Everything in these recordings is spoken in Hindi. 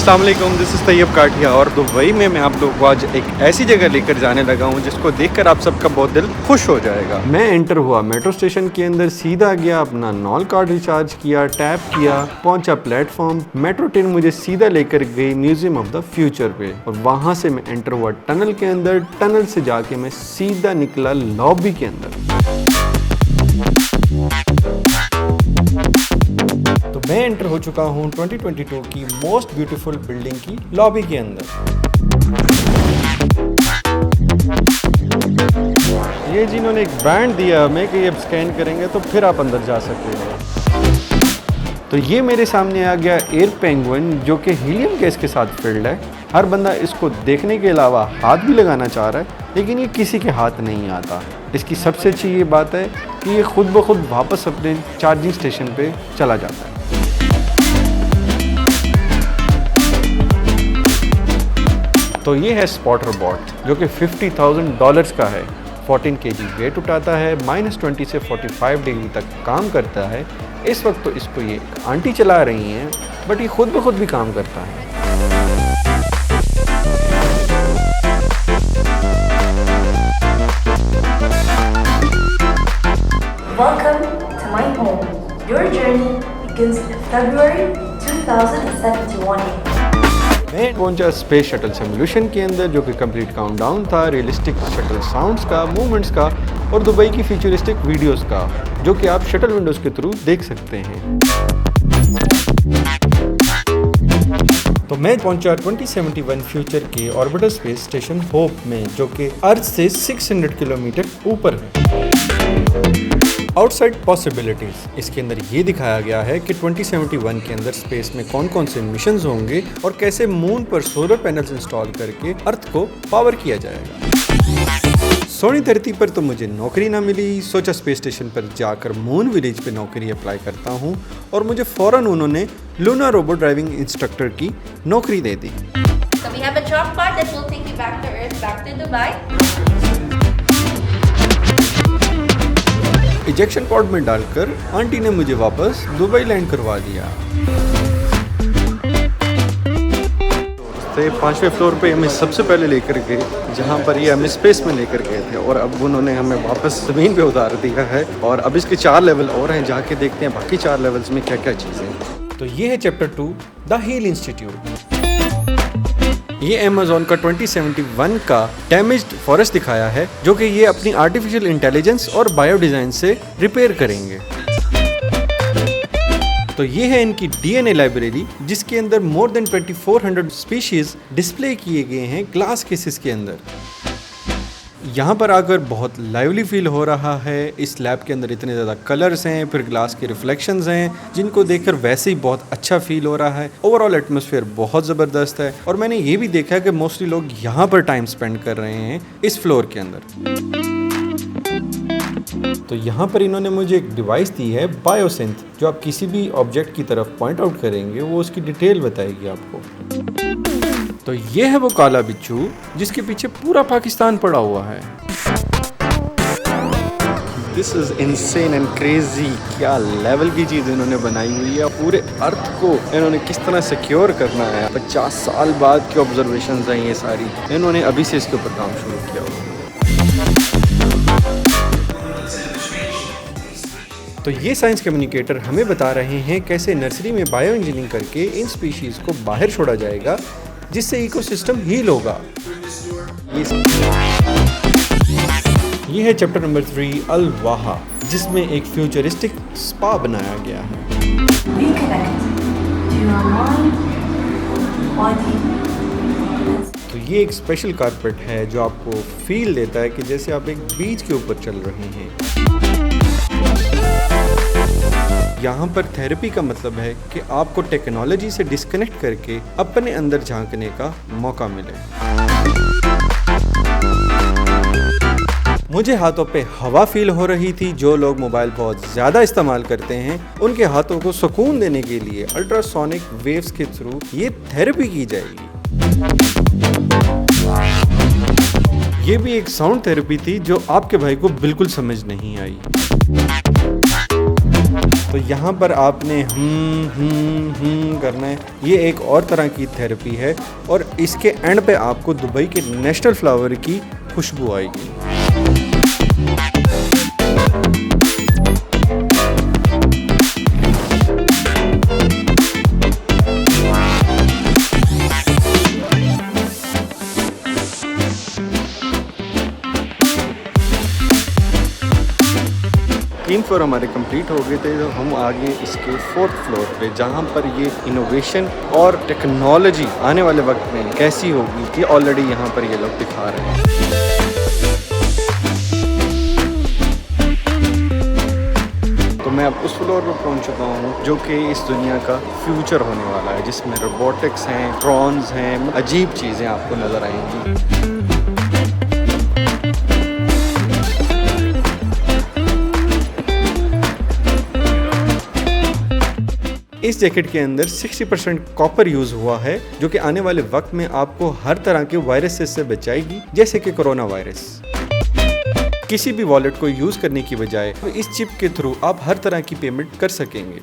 अस्सलाम वालेकुम, दिस इज़ तैयब काठिया और दुबई में मैं आप लोगों को आज एक ऐसी जगह लेकर जाने लगा हूँ जिसको देखकर आप सबका बहुत दिल खुश हो जाएगा। मैं एंटर हुआ मेट्रो स्टेशन के अंदर, सीधा गया, अपना नॉल कार्ड रिचार्ज किया, टैप किया, पहुंचा प्लेटफॉर्म। मेट्रो ट्रेन मुझे सीधा लेकर गई म्यूजियम ऑफ द फ्यूचर पे और वहाँ से मैं एंटर हुआ टनल के अंदर। टनल से जाके मैं सीधा निकला लॉबी के अंदर। तो मैं एंटर हो चुका हूँ 2022 की मोस्ट ब्यूटीफुल बिल्डिंग की लॉबी के अंदर। ये जिन्होंने एक बैंड दिया हमें कि ये स्कैन करेंगे तो फिर आप अंदर जा सकते हैं। तो ये मेरे सामने आ गया एयर पेंगुइन, जो कि हीलियम गैस के साथ फिल्ड है। हर बंदा इसको देखने के अलावा हाथ भी लगाना चाह रहा है, लेकिन ये किसी के हाथ नहीं आता। इसकी सबसे अच्छी ये बात है कि ये खुद ब खुद वापस अपने चार्जिंग स्टेशन पे चला जाता है। तो ये है स्पॉटर बॉट, जो कि $50,000 का है। 14 kg वेट उठाता है, -20 से 45 डिग्री तक काम करता है। इस वक्त तो इसको ये आंटी चला रही हैं, बट ये खुद ब खुद भी काम करता है। Welcome to my home. Your journey begins in February 2071. मैं पहुंचा स्पेस शटल सिमुलेशन के अंदर, जो कि कंप्लीट काउंटडाउन था रियलिस्टिक शटल साउंड्स का, मूवमेंट्स का और दुबई की फ्यूचरिस्टिक वीडियोस का, जो कि आप शटल विंडोज के थ्रू देख सकते हैं। तो मैं पहुंचा 2071 फ्यूचर के ऑर्बिटर स्पेस स्टेशन होप में, जो कि अर्थ से 600 किलोमीटर ऊपर है। आउटसाइड पॉसिबिलिटीज, इसके अंदर ये दिखाया गया है कि 2071 के अंदर स्पेस में कौन कौन से मिशंस होंगे और कैसे मून पर सोलर पैनल्स इंस्टॉल करके अर्थ को पावर किया जाएगा। सोनी धरती पर तो मुझे नौकरी ना मिली, सोचा स्पेस स्टेशन पर जाकर मून विलेज पे नौकरी अप्लाई करता हूँ और मुझे फौरन उन्होंने लूना रोबोट ड्राइविंग इंस्ट्रक्टर की नौकरी दे दी। So we have a drop pod that will take you back to Earth, back to Dubai. Ejection pod में डालकर आंटी ने मुझे वापस दुबई लैंड करवा दिया। 5वें फ्लोर पे हमें सबसे पहले लेकर गए, जहाँ पर ये हमें स्पेस में लेकर गए थे और अब उन्होंने हमें वापस ज़मीन पे उतार दिया है और अब इसके 4 लेवल और हैं, जाके देखते हैं बाकी 4 लेवल्स में क्या क्या चीज़ें हैं। तो ये है चैप्टर 2, द हील इंस्टीट्यूट। ये अमेज़न का 2071 का डैमेज्ड फॉरेस्ट दिखाया है, जो कि ये अपनी आर्टिफिशियल इंटेलिजेंस और बायो डिज़ाइन से रिपेयर करेंगे। तो ये है इनकी डीएनए लाइब्रेरी, जिसके अंदर मोर देन 2400 स्पीशीज डिस्प्ले किए गए हैं ग्लास केसेस के अंदर। यहाँ पर आकर बहुत लाइवली फील हो रहा है। इस लैब के अंदर इतने ज़्यादा कलर्स हैं, फिर ग्लास के रिफ्लेक्शंस हैं, जिनको देखकर वैसे ही बहुत अच्छा फील हो रहा है। ओवरऑल एटमॉस्फेयर बहुत ज़बरदस्त है और मैंने ये भी देखा है कि मोस्टली लोग यहाँ पर टाइम स्पेंड कर रहे हैं इस फ्लोर के अंदर। तो यहाँ पर इन्होंने मुझे एक डिवाइस दी है, बायोसिंथ, जो आप किसी भी ऑब्जेक्ट की तरफ पॉइंट आउट करेंगे वो उसकी डिटेल बताएगी आपको। तो ये है वो काला बिच्छू जिसके पीछे पूरा पाकिस्तान पड़ा हुआ है। This is insane and crazy. क्या लेवल की चीज़ इन्होंने बनाई हुई है। पूरे अर्थ को इन्होंने किस तरह सिक्योर करना है। 50 साल बाद की ऑब्जर्वेशंस हैं ये सारी, इन्होंने अभी से इसके ऊपर काम शुरू किया हुआ। तो ये साइंस कम्युनिकेटर हमें बता रहे हैं कैसे नर्सरी में बायो इंजीनियरिंग करके इन स्पीशीज को बाहर छोड़ा जाएगा, जिससे इकोसिस्टम हील होगा। ये है चैप्टर नंबर 3, अल वाहा, जिसमें एक फ्यूचरिस्टिक स्पा बनाया गया है। तो ये एक स्पेशल कारपेट है जो आपको फील देता है कि जैसे आप एक बीच के ऊपर चल रहे हैं। यहाँ पर थेरेपी का मतलब है कि आपको टेक्नोलॉजी से डिस्कनेक्ट करके अपने अंदर झांकने का मौका मिले। मुझे हाथों पे हवा फील हो रही थी। जो लोग मोबाइल बहुत ज़्यादा इस्तेमाल करते हैं, उनके हाथों को सुकून देने के लिए अल्ट्रासोनिक वेव्स के थ्रू ये थेरेपी की जाएगी। ये भी एक साउंड थेरेपी थी जो आपके भाई को बिल्कुल समझ नहीं आई। तो यहाँ पर आपने करना है। ये एक और तरह की थेरेपी है और इसके एंड पे आपको दुबई के नेशनल फ्लावर की खुशबू आएगी। तीन फ्लोर हमारे कंप्लीट हो गए थे, तो हम आगे इसके 4th फ्लोर पे, जहाँ पर ये इनोवेशन और टेक्नोलॉजी आने वाले वक्त में कैसी होगी ये ऑलरेडी यहाँ पर ये लोग दिखा रहे हैं। तो मैं अब उस फ्लोर पर पहुँच चुका हूँ जो कि इस दुनिया का फ्यूचर होने वाला है, जिसमें रोबोटिक्स हैं, ड्रोन्स हैं, अजीब चीज़ें आपको नज़र आएंगी। इस जैकेट के अंदर 60% कॉपर यूज हुआ है, जो कि आने वाले वक्त में आपको हर तरह के वायरसेस से बचाएगी, जैसे कि कोरोना वायरस। किसी भी वॉलेट को यूज करने की बजाय इस चिप के थ्रू आप हर तरह की पेमेंट कर सकेंगे।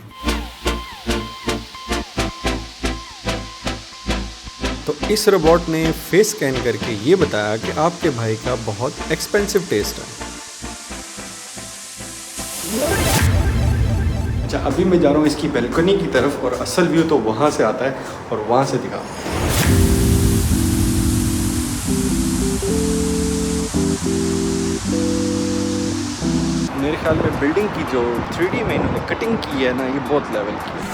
तो इस रोबोट ने फेस स्कैन करके ये बताया कि आपके भाई का बहुत एक्सपेंसिव टेस्ट है। अच्छा, अभी मैं जा रहा हूँ इसकी बैल्कनी की तरफ और असल व्यू तो वहाँ से आता है और वहाँ से दिखा। मेरे ख्याल में बिल्डिंग की जो 3D में इन्होंने कटिंग की है ना, ये बहुत लेवल की है।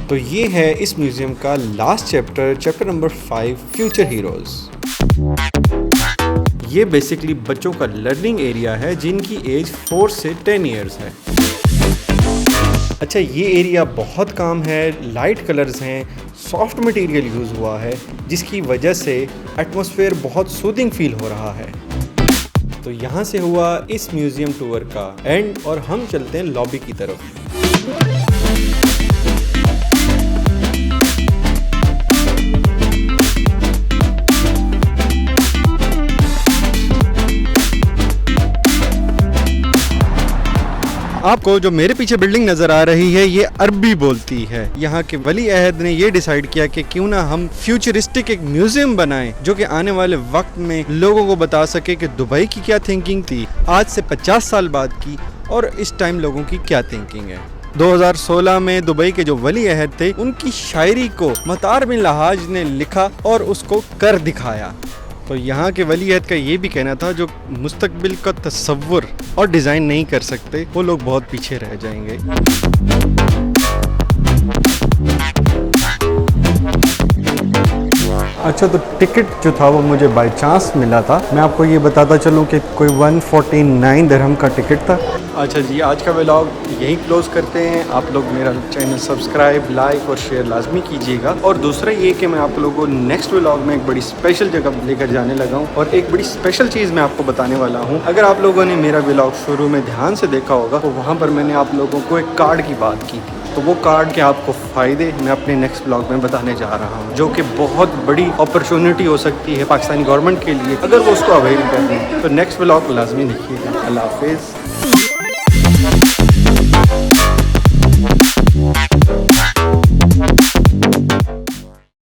तो ये है इस म्यूजियम का last chapter number 5, future heroes. ये बेसिकली बच्चों का लर्निंग एरिया है जिनकी एज 4 से 10 इयर्स है। अच्छा, ये एरिया बहुत काम है, लाइट कलर्स हैं, सॉफ्ट मटेरियल यूज़ हुआ है, जिसकी वजह से एटमॉस्फेयर बहुत सूदिंग फील हो रहा है। तो यहाँ से हुआ इस म्यूजियम टूर का एंड और हम चलते हैं लॉबी की तरफ। आपको जो मेरे पीछे बिल्डिंग नज़र आ रही है ये अरबी बोलती है। यहाँ के वली अहद ने ये डिसाइड किया कि क्यों ना हम फ्यूचरिस्टिक एक म्यूजियम बनाएं जो कि आने वाले वक्त में लोगों को बता सके कि दुबई की क्या थिंकिंग थी आज से 50 साल बाद की और इस टाइम लोगों की क्या थिंकिंग है। 2016 में दुबई के जो वली अहद थे उनकी शायरी को मतार बिन लहाज ने लिखा और उसको कर दिखाया। तो यहाँ के वली अहद का ये भी कहना था जो मुस्तकबिल का तस्वुर और डिज़ाइन नहीं कर सकते वो लोग बहुत पीछे रह जाएंगे। अच्छा, तो टिकट जो था वो मुझे बाय चांस मिला था। मैं आपको ये बताता चलूँ कि कोई 149 दिरहम का टिकट था। अच्छा जी, आज का व्लॉग यहीं क्लोज करते हैं। आप लोग मेरा चैनल सब्सक्राइब, लाइक और शेयर लाजमी कीजिएगा। और दूसरा ये कि मैं आप लोगों को नेक्स्ट व्लॉग में एक बड़ी स्पेशल जगह लेकर जाने लगा हूँ और एक बड़ी स्पेशल चीज़ मैं आपको बताने वाला हूँ। अगर आप लोगों ने मेरा व्लॉग शुरू में ध्यान से देखा होगा तो वहाँ पर मैंने आप लोगों को एक कार्ड की बात की थी। तो वो कार्ड के आपको फ़ायदे मैं अपने नेक्स्ट व्लॉग में बताने जा रहा हूँ, जो कि बहुत बड़ी अपॉर्चुनिटी हो सकती है पाकिस्तानी गवर्नमेंट के लिए अगर वो उसको अवेल कर लें। तो नेक्स्ट व्लॉग लाजमी देखिएगा। अल्लाह हाफिज़।